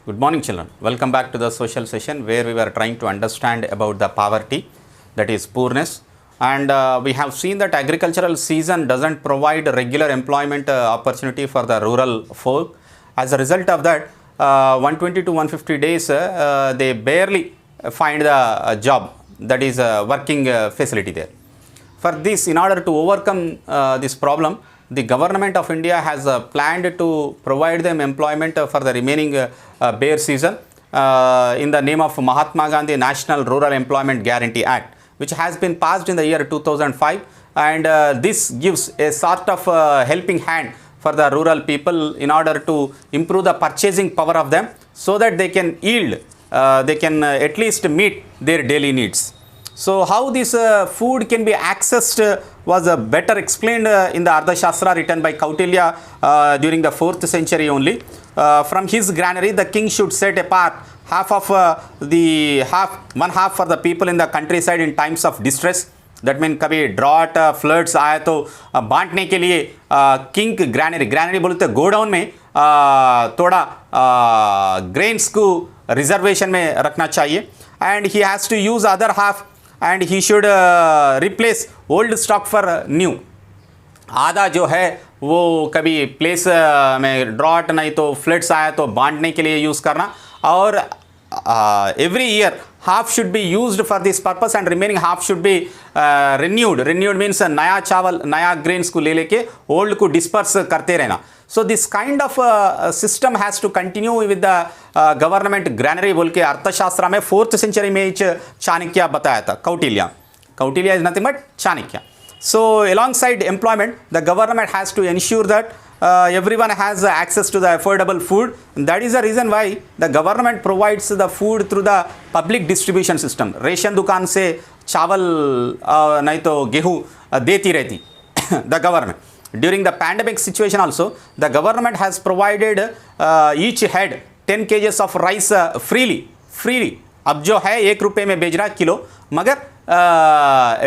Good morning, children. Welcome back to the social session where we were trying to understand about the poverty, that is poorness. And we have seen that agricultural season doesn't provide regular employment opportunity for the rural folk. As a result of that, 120 to 150 days, they barely find the job, that is working facility there. For this, in order to overcome this problem, the government of India has planned to provide them employment for the remaining bare season in the name of Mahatma Gandhi National Rural Employment Guarantee Act, which has been passed in the year 2005, and this gives a sort of helping hand for the rural people in order to improve the purchasing power of them so that they can yield, they can at least meet their daily needs. So how this food can be accessed was better explained in the Ardhashastra written by Kautilya during the 4th century only. From his granary, the king should set apart one half for the people in the countryside in times of distress. That means कभी drought floods आया तो बांटने के लिए king granary बोलते godown में थोड़ा grains को रिजर्वेशन में रखना चाहिए, and he has to use other half and he should replace old stock for new. आधा जो है वो कभी प्लेस में ड्रॉट नहीं तो फ्लड्स आया तो बांटने के लिए यूज़ करना, और every year half should be used for this purpose and remaining half should be renewed means नया चावल नया grains को ले लेके old को disperse करते रहना. So this kind of system has to continue with the government granary बोल के अर्थशास्त्र में 4th century में चाणक्य बताया था. Kautilya is nothing but Chanakya. So alongside employment, the government has to ensure that everyone has access to the affordable food. That is the reason why the government provides the food through the public distribution system. Ration दुकान से चावल नहीं तो गेहूँ देती रहती the government. During the pandemic situation also, the government has provided each head 10 kgs of rice freely. अब जो है 1 रुपये में बेच रहा किलो, मगर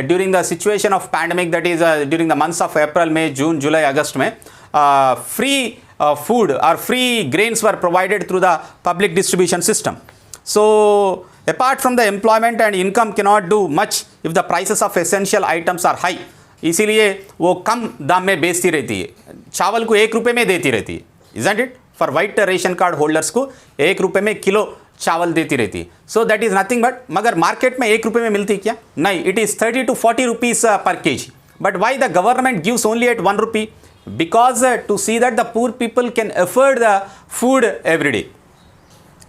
during the situation of pandemic, that is during the months of April, May, June, July, August में free food or free grains were provided through the public distribution system. So apart from the employment and income cannot do much if the prices of essential items are high. इसीलिए वो कम दाम में बेचती रहती है, चावल को 1 रुपये में देती रहती है, isn't it? For white ration card holders को 1 रुपये में किलो चावल देती रहती है. So that is nothing but, मगर मार्केट में 1 रुपये में मिलती क्या? नहीं, it is 30 to 40 rupees per kg. But why the government gives only at 1 rupee? Because to see that the poor people can afford the food every day.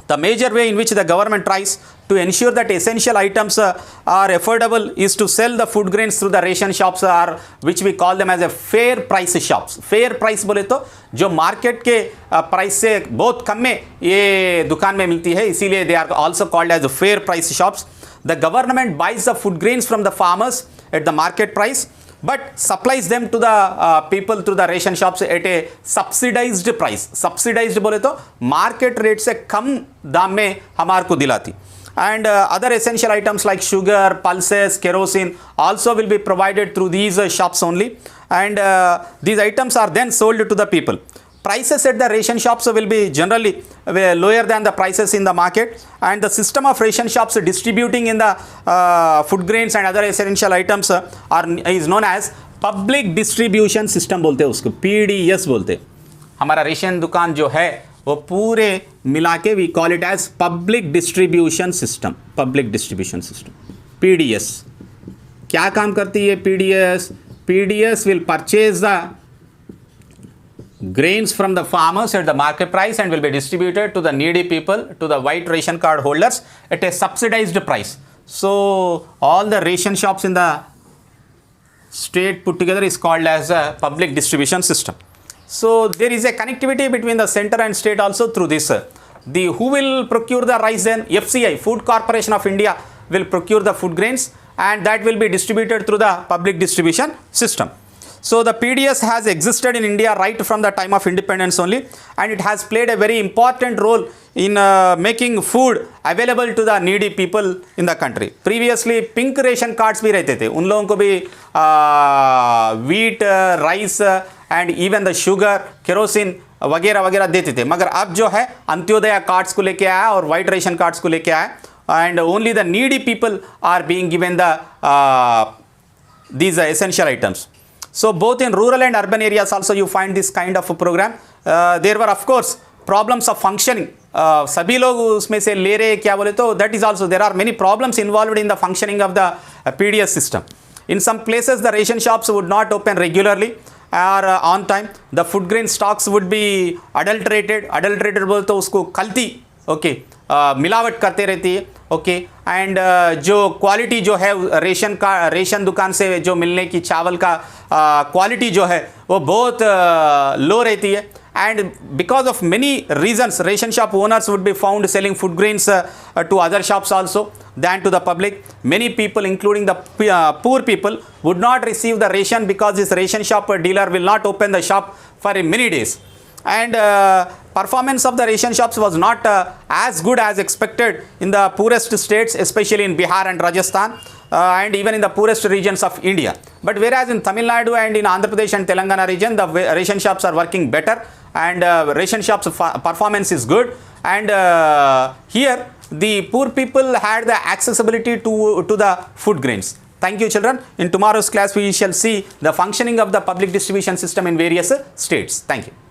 The major way in which the government tries to ensure that essential items are affordable is to sell the food grains through the ration shops, or which we call them as a fair price shops. Fair price बोले तो जो market के price से बहुत कम में ये दुकान में मिलती है, इसीलिए they are also called as fair price shops. The government buys the food grains from the farmers at the market price, but supplies them to the people through the ration shops at a subsidized price. Subsidized बोले तो market rate से कम दाम में हमारे को दिलाती. And other essential items like sugar, pulses, kerosene also will be provided through these shops only, and these items are then sold to the people. Prices at the ration shops will be generally lower than the prices in the market, and the system of ration shops distributing in the food grains and other essential items is known as public distribution system बोलते हैं उसको, PDS बोलते हैं. हमारा ration दुकान जो है वो पूरे मिला के we call it as public distribution system. Public distribution system PDS क्या काम करती है? PDS will purchase the grains from the farmers at the market price and will be distributed to the needy people, to the white ration card holders at a subsidized price. So all the ration shops in the state put together is called as a public distribution system. So there is a connectivity between the center and state also through this. Who will procure the rice then? FCI, Food Corporation of India, will procure the food grains, and that will be distributed through the public distribution system. So the PDS has existed in India right from the time of independence only, and it has played a very important role in making food available to the needy people in the country. Previously pink ration cards भी रहते थे, उन लोगों को भी wheat, rice and even the sugar, kerosene वगैरह वगैरह देते थे, मगर अब जो है अंत्योदय कार्ड्स को लेके आया और वाइट रेशन कार्ड्स को लेके आया, and only the needy people are being given the these essential items. So both in rural and urban areas also you find this kind of a program. There were of course problems of functioning. सभी लोग उसमें से ले रहे क्या बोले तो that is also there are many problems involved in the functioning of the PDS system. In some places the ration shops would not open regularly or on time. The food grain stocks would be adulterated. Adulterated बोले तो उसको खलती okay मिलावट करते रहती है okay, and जो quality जो है रेशन दुकान से जो मिलने की चावल का क्वालिटी जो है वो बहुत लो रहती है, and because of many reasons ration shop owners would be found selling food grains to other shops also than to the public. Many people including the poor people would not receive the ration because this ration shop dealer will not open the shop for many days, and performance of the ration shops was not as good as expected in the poorest states, especially in Bihar and Rajasthan, and even in the poorest regions of India. But whereas in Tamil Nadu and in Andhra Pradesh and Telangana region, the ration shops are working better, and ration shops performance is good, and here the poor people had the accessibility to the food grains. Thank you, children. In tomorrow's class we shall see the functioning of the public distribution system in various states. Thank you.